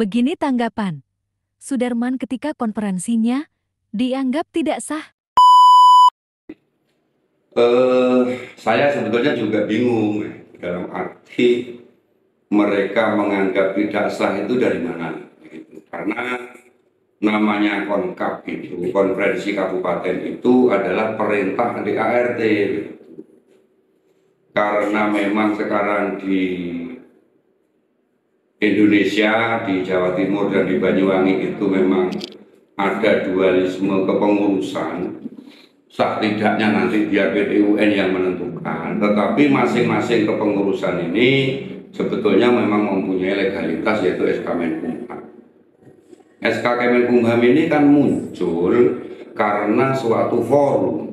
Begini tanggapan Sudarman ketika konferensinya dianggap tidak sah. Saya sebetulnya juga bingung dalam arti mereka menganggap tidak sah itu dari mana gitu. Karena namanya konkap itu, konferensi kabupaten itu adalah perintah DART gitu. Karena memang sekarang di Indonesia, di Jawa Timur dan di Banyuwangi itu memang ada dualisme kepengurusan. Sah tidaknya nanti biar PT UN yang menentukan, tetapi masing-masing kepengurusan ini sebetulnya memang mempunyai legalitas, yaitu SK Menkumham. SK Kemenkumham ini kan muncul karena suatu forum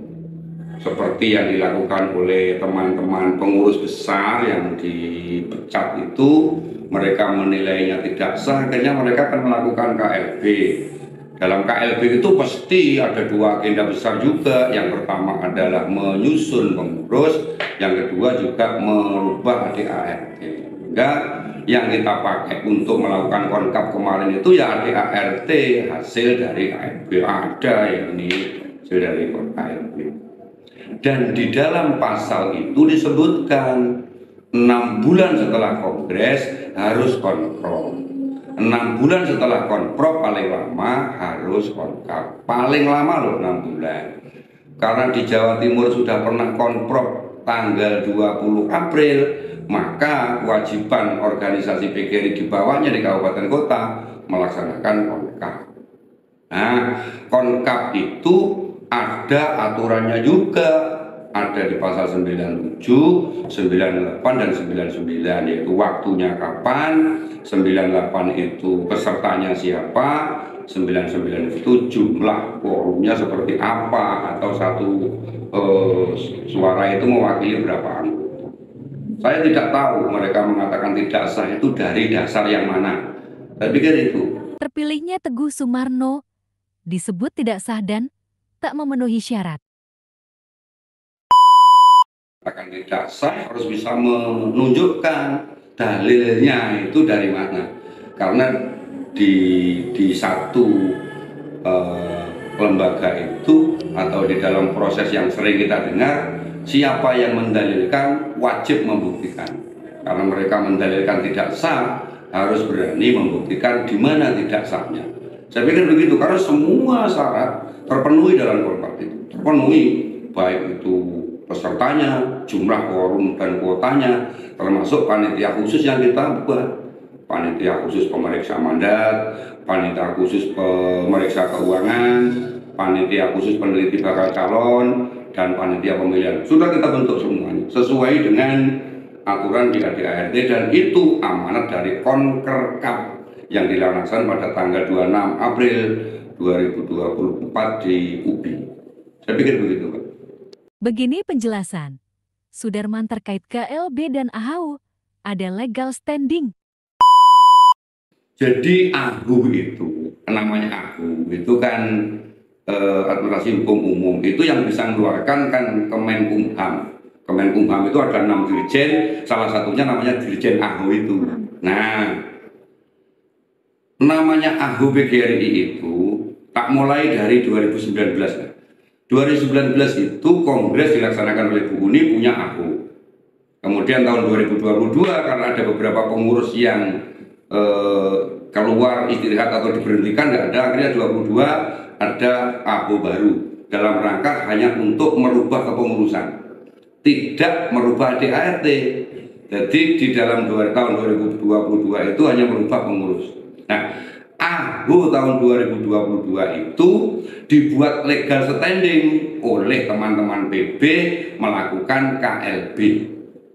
seperti yang dilakukan oleh teman-teman pengurus besar yang dipecat itu. Mereka menilainya tidak sah, akhirnya mereka akan melakukan KLB. Dalam KLB itu pasti ada dua agenda besar juga. Yang pertama adalah menyusun pengurus, yang kedua juga merubah ADART. Sehingga yang kita pakai untuk melakukan konkap kemarin itu ya ADART, hasil dari KLB. Ada yang ini hasil dari KLB. Dan di dalam pasal itu disebutkan 6 bulan setelah kongres harus konpro. 6 bulan setelah konpro paling lama harus konkap. Paling lama loh 6 bulan. Karena di Jawa Timur sudah pernah konpro tanggal 20 April, maka kewajiban organisasi PGRI di bawahnya di kabupaten kota melaksanakan konkap. Nah, konkap itu ada aturannya juga. Ada di pasal 97, 98, dan 99, yaitu waktunya kapan, 98 itu pesertanya siapa, 99 itu jumlah forumnya seperti apa, atau satu suara itu mewakili berapa anggota. Saya tidak tahu mereka mengatakan tidak sah itu dari dasar yang mana. Saya pikir itu. Terpilihnya Teguh Sumarno disebut tidak sah dan tak memenuhi syarat. Akan tidak sah harus bisa menunjukkan dalilnya itu dari mana. Karena di satu lembaga itu atau di dalam proses yang sering kita dengar, siapa yang mendalilkan wajib membuktikan. Karena mereka mendalilkan tidak sah, harus berani membuktikan di mana tidak sahnya. Saya pikir begitu, karena semua syarat terpenuhi dalam kontrak itu. Terpenuhi, baik itu pesertanya, jumlah quorum dan kuotanya, termasuk panitia khusus yang kita buat. Panitia khusus pemeriksa mandat, panitia khusus pemeriksa keuangan, panitia khusus peneliti bakal calon, dan panitia pemilihan. Sudah kita bentuk semuanya, sesuai dengan aturan di ADART, dan itu amanat dari Konkerkap yang dilaksanakan pada tanggal 26 April 2024 di UPI. Saya pikir begitu, Pak. Begini penjelasan Sudarman terkait KLB dan AHU, ada legal standing. Jadi AHU itu, namanya AHU itu kan administrasi hukum umum, itu yang bisa mengeluarkan kan Kemenkumham. Kemenkumham itu ada 6 dirjen, salah satunya namanya Dirjen AHU itu. Nah, namanya AHU PGRI itu tak mulai dari 2019. 2019 itu kongres dilaksanakan oleh Bu Uni punya AHU. Kemudian tahun 2022 karena ada beberapa pengurus yang keluar istirahat atau diberhentikan, nggak ada, akhirnya 22 ada AHU baru dalam rangka hanya untuk merubah kepengurusan, tidak merubah ADART. Jadi di dalam tahun 2022 itu hanya merubah pengurus. Nah, AHU tahun 2022 itu dibuat legal standing oleh teman-teman PB melakukan KLB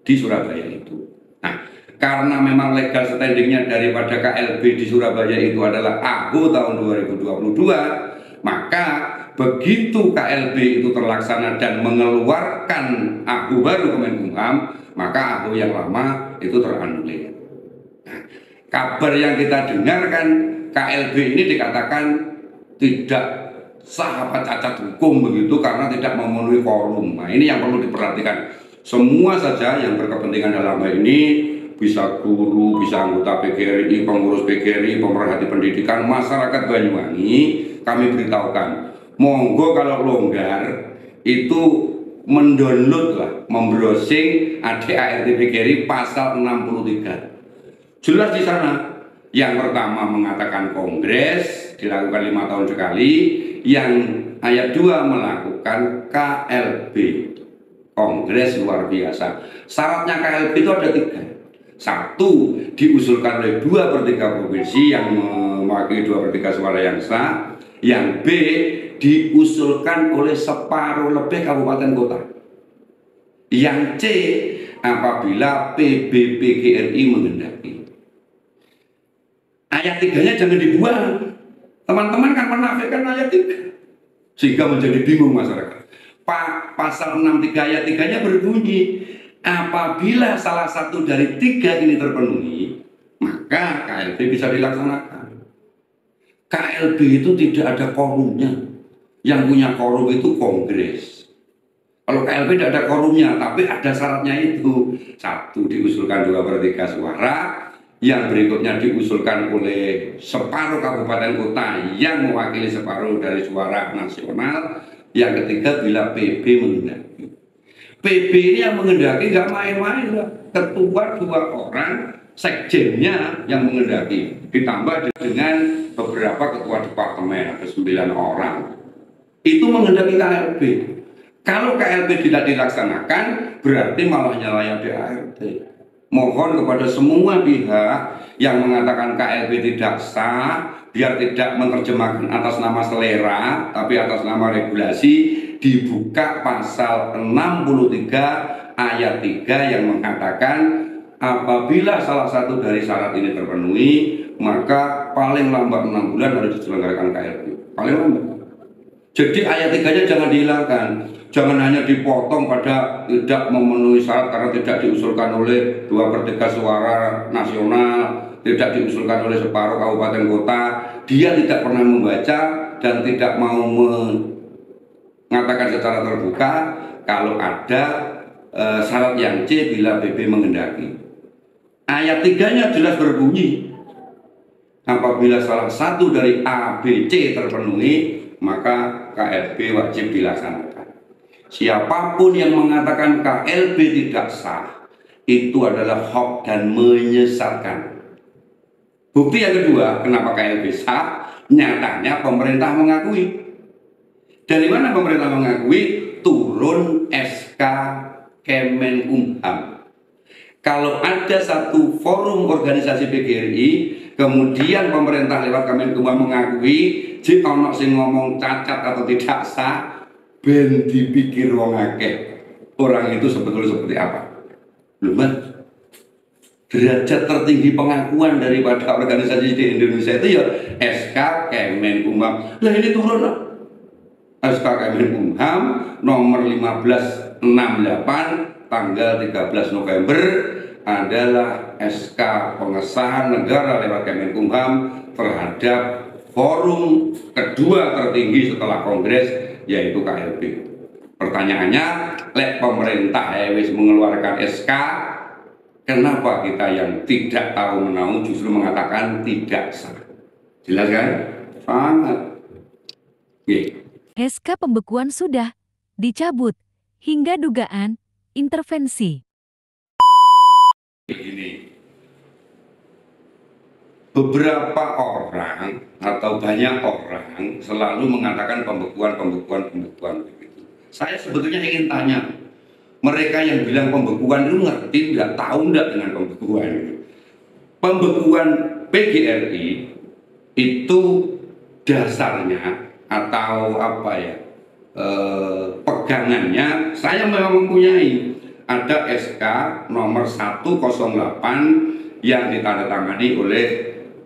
di Surabaya itu. Nah, karena memang legal standingnya daripada KLB di Surabaya itu adalah AHU tahun 2022, maka begitu KLB itu terlaksana dan mengeluarkan AHU baru Kemenkumham, maka AHU yang lama itu teranulir. Nah, kabar yang kita dengar kan KLB ini dikatakan tidak sah apa cacat hukum begitu karena tidak memenuhi quorum. Nah, ini yang perlu diperhatikan. Semua saja yang berkepentingan dalam hal ini bisa guru, bisa anggota PGRI, pengurus PGRI, pemerhati pendidikan, masyarakat Banyuwangi, kami beritahukan, monggo kalau longgar itu mendownload lah, membrowsing ADART PGRI pasal 63. Jelas di sana. Yang pertama mengatakan kongres dilakukan 5 tahun sekali, yang ayat 2 melakukan KLB, kongres luar biasa. Syaratnya KLB itu ada 3. 1, diusulkan oleh 2/3 provinsi yang mewakili 2/3 suara yang sah. Yang B, diusulkan oleh separuh lebih kabupaten kota. Yang C, apabila PBPGRI menghendaki. Ayat 3-nya jangan dibuang. Teman-teman kan menafikan ayat 3 sehingga menjadi bingung masyarakat. Pasal 63 ayat 3-nya berbunyi, apabila salah satu dari 3 ini terpenuhi, maka KLB bisa dilaksanakan. KLB itu tidak ada quorumnya. Yang punya quorum itu kongres. Kalau KLB tidak ada quorumnya, tapi ada syaratnya itu. 1, diusulkan 2/3 suara. Yang berikutnya diusulkan oleh separuh kabupaten kota yang mewakili separuh dari suara nasional. Yang ketiga, bila PB menghendaki. PB ini yang menghendaki nggak main-main lah. Ketua 2 orang, sekjennya yang menghendaki. Ditambah dengan beberapa ketua departemen, ada 9 orang. Itu menghendaki KLB. Kalau KLB tidak dilaksanakan, berarti malah nyalayan ADART. Mohon kepada semua pihak yang mengatakan KLB tidak sah, biar tidak menerjemahkan atas nama selera, tapi atas nama regulasi, dibuka pasal 63 ayat 3 yang mengatakan apabila salah satu dari syarat ini terpenuhi, maka paling lambat 6 bulan harus diselenggarakan KLB. Paling lambat. Jadi ayat 3-nya jangan dihilangkan. Jangan hanya dipotong pada tidak memenuhi syarat karena tidak diusulkan oleh 2/3 suara nasional, tidak diusulkan oleh separuh kabupaten kota. Dia tidak pernah membaca dan tidak mau mengatakan secara terbuka kalau ada syarat yang C bila PB menghendaki. Ayat 3-nya jelas berbunyi, apabila salah satu dari A, B, C terpenuhi, maka KLB wajib dilaksanakan. Siapapun yang mengatakan KLB tidak sah, itu adalah hoax dan menyesatkan. Bukti yang kedua, kenapa KLB sah? Nyatanya pemerintah mengakui. Dari mana pemerintah mengakui? Turun SK Kemenkumham. Kalau ada satu forum organisasi PGRI, kemudian pemerintah lewat Kemenkumham mengakui, jika ono sing ngomong cacat atau tidak sah, ben dipikir wong akeh orang itu sebetulnya seperti apa. Lumat derajat tertinggi pengakuan daripada organisasi di Indonesia itu ya SK Kemenkumham. Lah ini turun lah. SK Kemenkumham nomor 1568 tanggal 13 November adalah SK pengesahan negara lewat Kemenkumham terhadap forum kedua tertinggi setelah Kongres, yaitu KLB. Pertanyaannya, lek pemerintah wis mengeluarkan SK, kenapa kita yang tidak tahu menahu justru mengatakan tidak sah? Jelas kan? Sangat. SK pembekuan sudah dicabut hingga dugaan intervensi. Ini beberapa orang atau banyak orang selalu mengatakan pembekuan begitu. Saya sebetulnya ingin tanya, mereka yang bilang pembekuan itu ngerti nggak, tahu nggak dengan pembekuan? Pembekuan PGRI itu dasarnya atau apa ya, pegangannya saya memang mempunyai. Ada SK nomor 108 yang ditandatangani oleh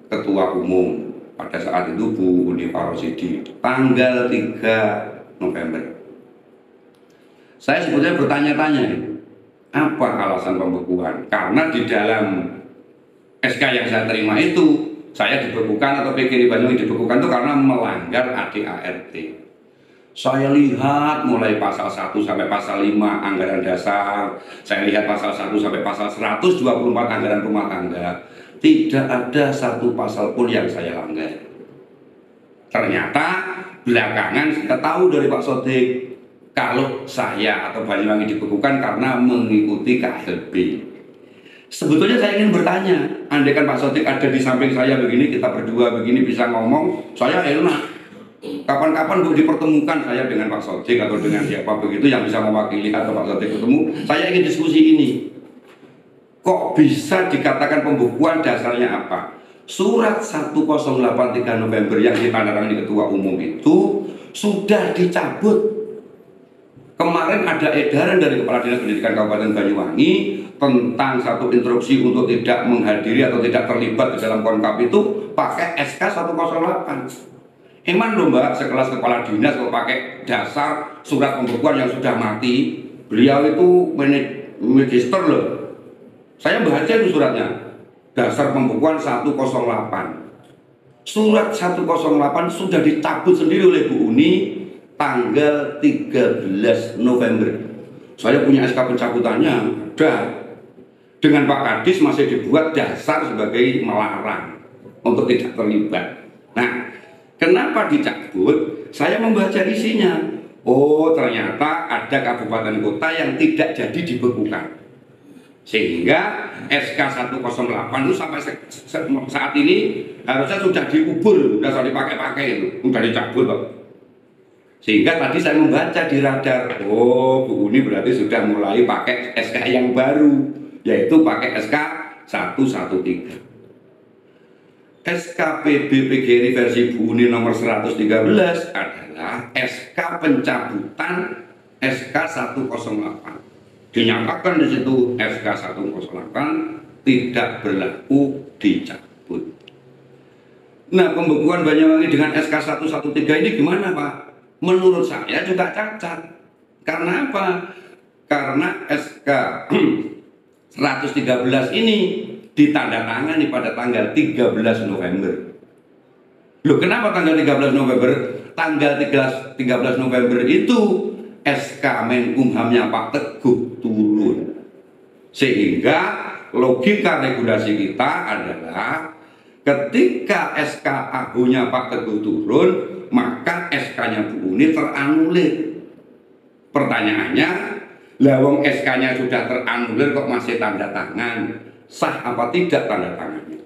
Ketua Umum pada saat itu Bu Uni Farosidi tanggal 3 November. Saya sebetulnya bertanya-tanya, apa alasan pembekuan? Karena di dalam SK yang saya terima itu, saya dibekukan atau PGRI Banyuwangi dibekukan itu karena melanggar ADART. Saya lihat mulai pasal 1 sampai pasal 5 anggaran dasar, saya lihat pasal 1 sampai pasal 124 anggaran rumah tangga, tidak ada satu pasal pun yang saya langgar. Ternyata belakangan saya tahu dari Pak Sodik kalau saya atau Banyuwangi dibekukan karena mengikuti KLB. Sebetulnya saya ingin bertanya, andaikan Pak Sodik ada di samping saya begini, kita berdua begini bisa ngomong, saya enak. Kapan-kapan dipertemukan saya dengan Pak Sodik atau dengan siapa begitu yang bisa mewakili atau Pak Sodik ketemu, saya ingin diskusi ini. Kok bisa dikatakan pembukuan dasarnya apa? Surat 1083 November yang ditandatangani Ketua Umum itu sudah dicabut. Kemarin ada edaran dari Kepala Dinas Pendidikan Kabupaten Banyuwangi tentang satu instruksi untuk tidak menghadiri atau tidak terlibat di dalam konkap itu pakai SK 108. Emang loh Mbak, sekelas kepala dinas kalau pakai dasar surat pembekuan yang sudah mati, beliau itu magister loh. Saya baca itu suratnya, dasar pembekuan 108. Surat 108 sudah dicabut sendiri oleh Bu Uni tanggal 13 November. Saya punya SK pencabutannya, udah. Dengan Pak Kadis masih dibuat dasar sebagai melarang untuk tidak terlibat. Nah, kenapa dicabut? Saya membaca isinya. Oh, ternyata ada kabupaten kota yang tidak jadi dibekukan. Sehingga SK 108 itu sampai saat ini harusnya sudah diubur, sudah dipakai-pakai itu, sudah dicabut kok. Sehingga tadi saya membaca di radar, oh Bu Uni berarti sudah mulai pakai SK yang baru, yaitu pakai SK 113. SKPB PGRI versi Bu Uni nomor 113 adalah SK pencabutan SK 108. Dinyatakan di situ SK 108 tidak berlaku, dicabut. Nah, pembekuan Banyuwangi dengan SK 113 ini gimana Pak? Menurut saya juga cacat. Karena apa? Karena SK 113 ini ditandatangani pada tanggal 13 November. Loh, kenapa tanggal 13 November? Tanggal 13 November itu SK Menkumhamnya Pak Teguh turun. Sehingga logika regulasi kita adalah ketika SK Agunya Pak Teguh turun, maka SK-nya Bu Uni teranulir. Pertanyaannya, lawang SK-nya sudah teranulir kok masih tanda tangan? Sah apa tidak tanda tangannya?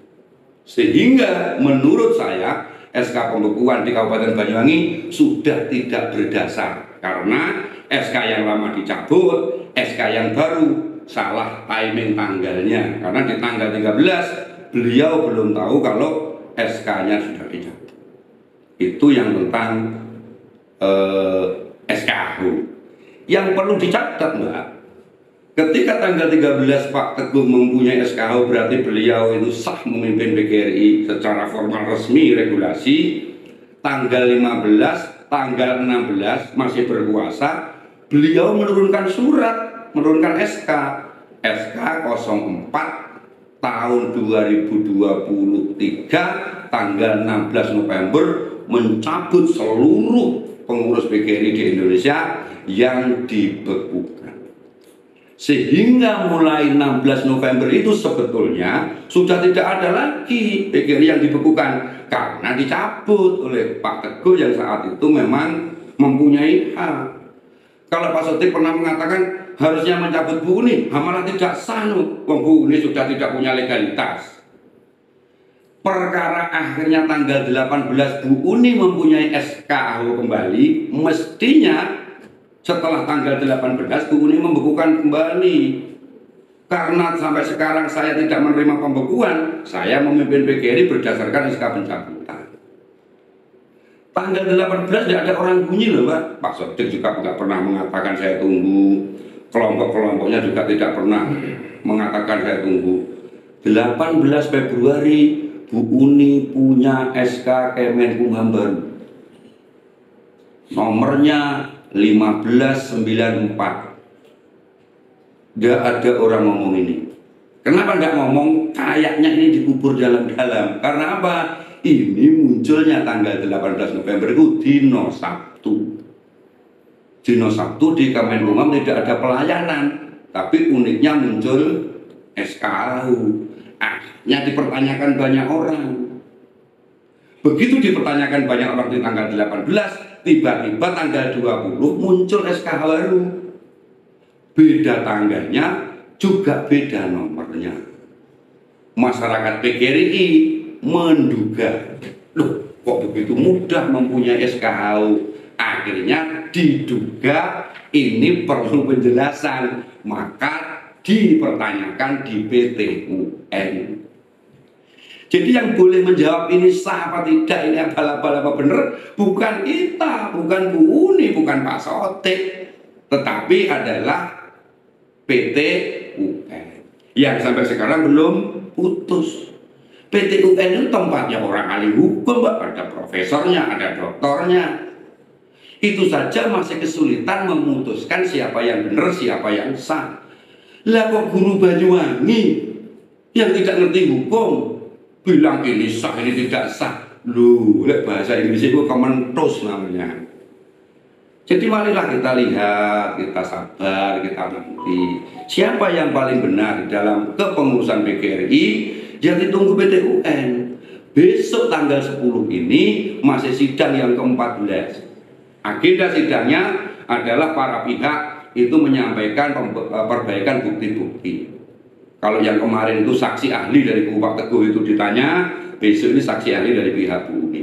Sehingga menurut saya SK pembekuan di Kabupaten Banyuwangi sudah tidak berdasar karena SK yang lama dicabut, SK yang baru salah timing tanggalnya karena di tanggal 13 beliau belum tahu kalau SK-nya sudah dicabut. Itu yang tentang SKAU. Yang perlu dicatat Mbak, ketika tanggal 13 Pak Teguh mempunyai SKAU berarti beliau itu sah memimpin PGRI secara formal resmi regulasi. Tanggal 15, tanggal 16 masih berkuasa, beliau menurunkan surat, menurunkan SK 04 tahun 2023 tanggal 16 November mencabut seluruh pengurus PGRI di Indonesia yang dibekukan. Sehingga mulai 16 November itu sebetulnya sudah tidak ada lagi PGRI yang dibekukan karena dicabut oleh Pak Teguh yang saat itu memang mempunyai hak. Kalau Pak Sotik pernah mengatakan harusnya mencabut Bu Uni, malah tidak sah, Bu Uni sudah tidak punya legalitas. Perkara akhirnya tanggal 18 Bu Uni mempunyai SKAU kembali, mestinya setelah tanggal 18 Bu Uni membekukan kembali. Karena sampai sekarang saya tidak menerima pembekuan, saya memimpin PGRI berdasarkan SK pencabutan. Tanggal 18 tidak ada orang bunyi loh Pak. Pak Sodik juga tidak pernah mengatakan saya tunggu. Kelompok-kelompoknya juga tidak pernah mengatakan saya tunggu. 18 Februari Bu Uni punya SK Kemenkumham baru. Nomornya 1594. Nggak ada orang ngomong ini. Kenapa nggak ngomong? Kayaknya ini dikubur dalam-dalam. Karena apa? Ini munculnya tanggal 18 November itu dino Sabtu. Dino Sabtu di Kemenkumham tidak ada pelayanan, tapi uniknya muncul SKAU. Akhirnya dipertanyakan banyak orang. Begitu dipertanyakan banyak orang di tanggal 18, tiba-tiba tanggal 20 muncul SK baru. Beda tanggalnya, juga beda nomornya. Masyarakat PGRI menduga, loh kok begitu mudah mempunyai SKAU? Akhirnya diduga ini perlu penjelasan, maka dipertanyakan di PT UN. Jadi yang boleh menjawab ini sah apa tidak, ini abal-abal apa bener, bukan kita, bukan Bu Uni, bukan Pak Sotik, tetapi adalah PT UN yang sampai sekarang belum putus. PT UN itu tempatnya orang ahli hukum, ada profesornya, ada doktornya. Itu saja masih kesulitan memutuskan siapa yang benar, siapa yang sah. Lah kok guru Banyuwangi yang tidak ngerti hukum bilang ini sah, ini tidak sah. Loh, bahasa Inggris itu kementus namanya. Jadi marilah kita lihat, kita sabar, kita nanti siapa yang paling benar dalam kepengurusan PGRI, jadi tunggu PT UN. Besok tanggal 10 ini masih sidang yang ke-14. Agenda sidangnya adalah para pihak itu menyampaikan perbaikan bukti-bukti. Kalau yang kemarin itu saksi ahli dari Pak Teguh itu ditanya, besok ini saksi ahli dari pihak Bu Uni.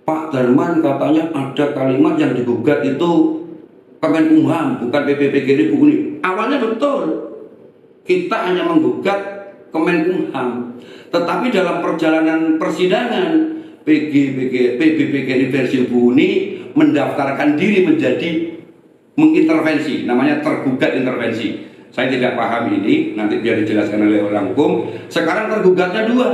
Pak Darman katanya ada kalimat yang digugat itu Kemenkumham, bukan PPPGRI Bu Uni. Awalnya betul, kita hanya menggugat Kemenkumham, tetapi dalam perjalanan persidangan PBPGRI versi Bu Uni mendaftarkan diri menjadi mengintervensi, namanya tergugat intervensi. Saya tidak paham ini, nanti biar dijelaskan oleh orang hukum. Sekarang tergugatnya dua,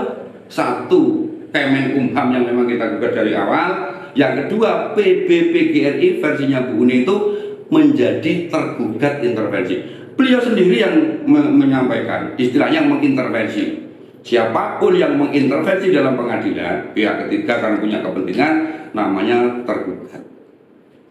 satu Kemenkumham yang memang kita gugat dari awal, yang kedua PBPGRI versinya Bu Uni itu menjadi tergugat intervensi. Beliau sendiri yang menyampaikan, istilahnya mengintervensi. Siapapun yang mengintervensi dalam pengadilan, pihak ketiga karena punya kepentingan, namanya tergugat.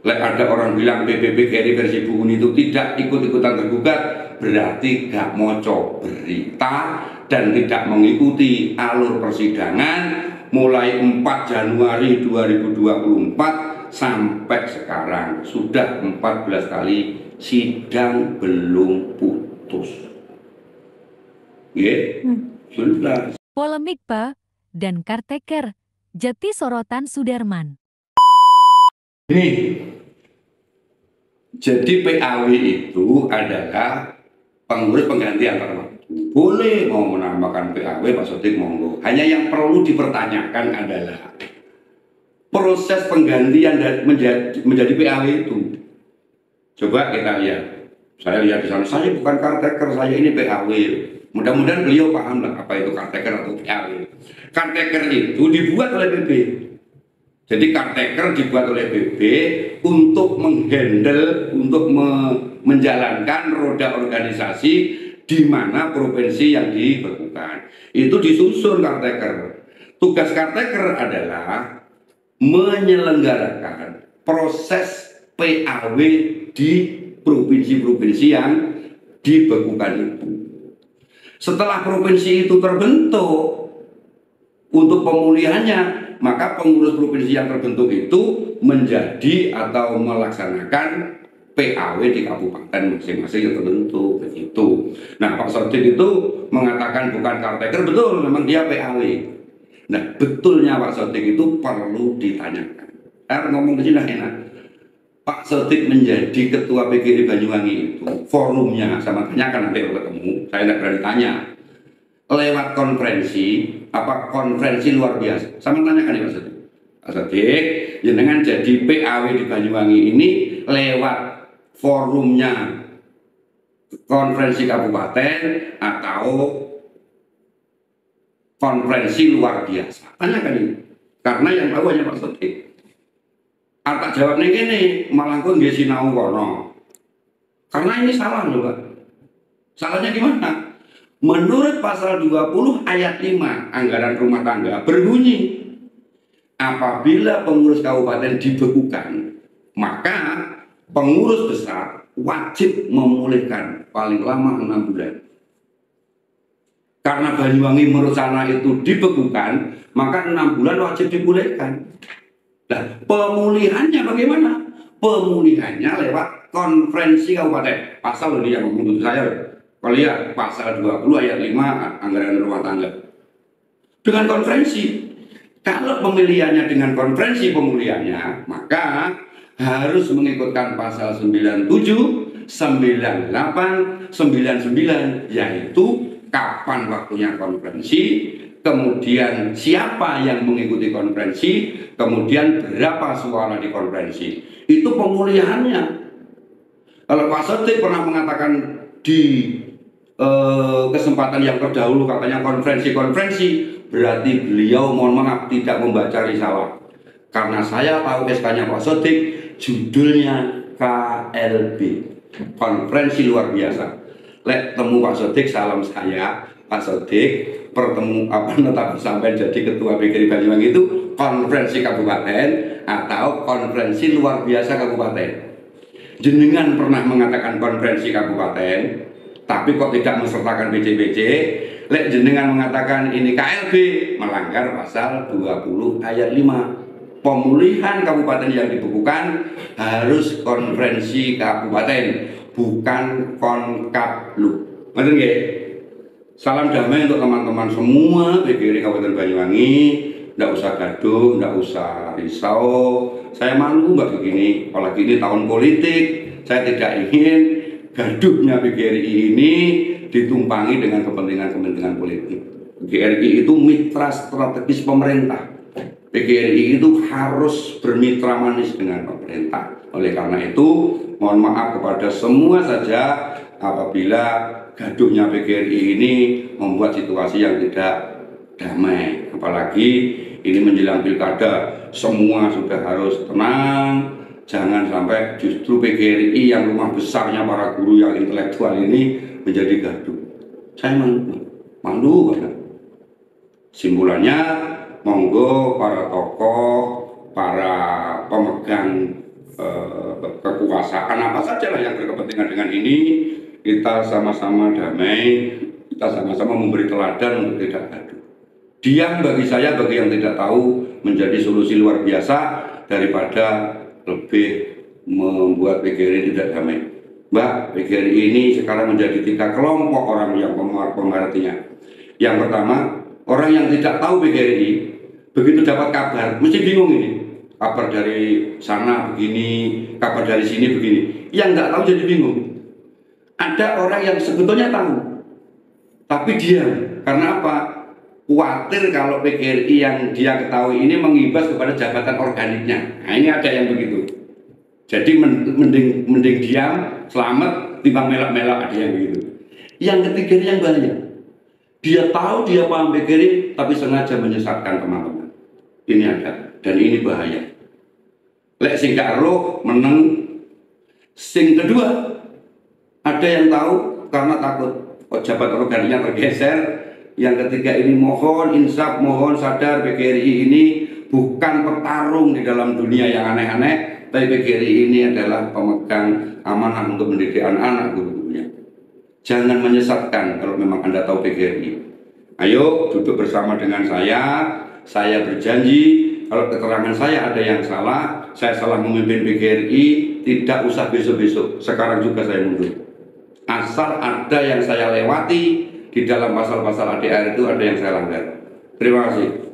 Ada orang bilang PBPGRI versi Bu Uni itu tidak ikut-ikutan tergugat, berarti gak moco berita dan tidak mengikuti alur persidangan mulai 4 Januari 2024 sampai sekarang. Sudah 14 kali sidang belum putus. Sudah. Polemik Pak dan Caretaker jadi sorotan Sudarman. Nih, jadi PAW itu adalah pengurus pengganti antar waktu. Boleh mau menambahkan PAW, Pak Sotik monggo. Hanya yang perlu dipertanyakan adalah proses penggantian menjadi PAW itu. Coba kita lihat. Saya lihat di sana, saya bukan caretaker, saya ini PAW. Mudah-mudahan beliau paham lah apa itu caretaker atau PAW. Caretaker itu dibuat oleh PB. Jadi caretaker dibuat oleh PB untuk menghandle, untuk menjalankan roda organisasi di mana provinsi yang dibekukan. Itu disusun caretaker. Tugas caretaker adalah menyelenggarakan proses PAW di provinsi-provinsi yang dibekukan itu. Setelah provinsi itu terbentuk, untuk pemulihannya, maka pengurus provinsi yang terbentuk itu menjadi atau melaksanakan PAW di kabupaten masing-masing yang terbentuk begitu. Nah, Pak Sotik itu mengatakan bukan caretaker, betul, memang dia PAW. Nah, betulnya Pak Sotik itu perlu ditanyakan. Ngomong di sini enak. Pak Sotik menjadi ketua PGRI Banyuwangi itu, forumnya sama tanyakan nanti kalau ketemu, saya tidak berani tanya. Lewat konferensi, apa konferensi luar biasa. Sama tanyakan ya Pak Sotik. Pak Sotik, jenengan jadi PAW di Banyuwangi ini lewat forumnya konferensi kabupaten atau konferensi luar biasa. Tanyakan ini. Karena yang tahu hanya Pak Sotik. Tak jawabnya gini, malah kok nggak sinau kono. Karena ini salah loh Pak. Salahnya gimana? Menurut pasal 20 ayat 5 anggaran rumah tangga berbunyi, apabila pengurus kabupaten dibekukan, maka pengurus besar wajib memulihkan paling lama 6 bulan. Karena Banyuwangi merencana itu dibekukan, maka 6 bulan wajib dipulihkan. Nah, pemulihannya bagaimana? Pemulihannya lewat konferensi kabupaten. Pasal ini yang menuntut saya. Kalau lihat pasal 20 ayat 5 anggaran rumah tangga. Dengan konferensi. Kalau pemilihannya dengan konferensi pemulihannya, maka harus mengikutkan pasal 97, 98, 99, yaitu kapan waktunya konferensi, kemudian siapa yang mengikuti konferensi, kemudian berapa suara di konferensi. Itu pemulihannya. Kalau Pak Sodik pernah mengatakan di kesempatan yang terdahulu katanya konferensi, berarti beliau mohon maaf tidak membaca risalah. Karena saya tahu SK-nya Pak Sodik, judulnya KLB, konferensi luar biasa. Lek temu Pak Sodik, salam saya Pak Sodik, tetap sampai jadi ketua PGRI Banyuwangi itu konferensi kabupaten atau konferensi luar biasa kabupaten. Jenengan pernah mengatakan konferensi kabupaten, tapi kok tidak mensertakan BC-BC. Lek jenengan mengatakan ini KLB, melanggar pasal 20 ayat 5. Pemulihan kabupaten yang dibekukan harus konferensi kabupaten, bukan konkaplu. Ngerti nggih? Salam damai untuk teman-teman semua PGRI Kabupaten Banyuwangi. Nggak usah gaduh, nggak usah risau. Saya malu mbak begini, apalagi ini tahun politik. Saya tidak ingin gaduhnya PGRI ini ditumpangi dengan kepentingan-kepentingan politik. PGRI itu mitra strategis pemerintah. PGRI itu harus bermitra manis dengan pemerintah. Oleh karena itu, mohon maaf kepada semua saja apabila gaduhnya PGRI ini membuat situasi yang tidak damai. Apalagi ini menjelang pilkada, semua sudah harus tenang. Jangan sampai justru PGRI yang rumah besarnya para guru yang intelektual ini menjadi gaduh. Saya malu banget. Simpulannya, monggo para tokoh, para pemegang kekuasaan apa saja lah yang berkepentingan dengan ini, kita sama-sama damai, kita sama-sama memberi teladan untuk tidak gaduh. Diam bagi saya, bagi yang tidak tahu, menjadi solusi luar biasa daripada lebih membuat PGRI tidak damai. Mbak, PGRI ini sekarang menjadi 3 kelompok orang yang pengertinya. Yang pertama, orang yang tidak tahu PGRI, begitu dapat kabar, mesti bingung ini. Kabar dari sana begini, kabar dari sini begini. Yang nggak tahu jadi bingung. Ada orang yang sebetulnya tahu, tapi diam. Karena apa? Khawatir kalau PGRI yang dia ketahui ini mengimbas kepada jabatan organiknya. Nah ini ada yang begitu. Jadi mending diam, selamat, timbang melak-melak, ada yang begitu. Yang ketiga yang banyak. Dia tahu, dia paham PGRI, tapi sengaja menyesatkan teman-teman. Ini ada, dan ini bahaya. Lek sing gak roh, meneng. Sing kedua, ada yang tahu karena takut jabatan organiknya tergeser. Yang ketiga ini mohon insaf, mohon sadar PGRI ini bukan petarung di dalam dunia yang aneh-aneh, tapi PGRI ini adalah pemegang amanah untuk mendidik anak-anak gurunya. Jangan menyesatkan kalau memang Anda tahu PGRI. Ayo duduk bersama dengan saya berjanji kalau keterangan saya ada yang salah, saya salah memimpin PGRI, tidak usah besok-besok, sekarang juga saya mundur. Asal ada yang saya lewati, di dalam pasal-pasal ADR itu ada yang saya langgar. Terima kasih.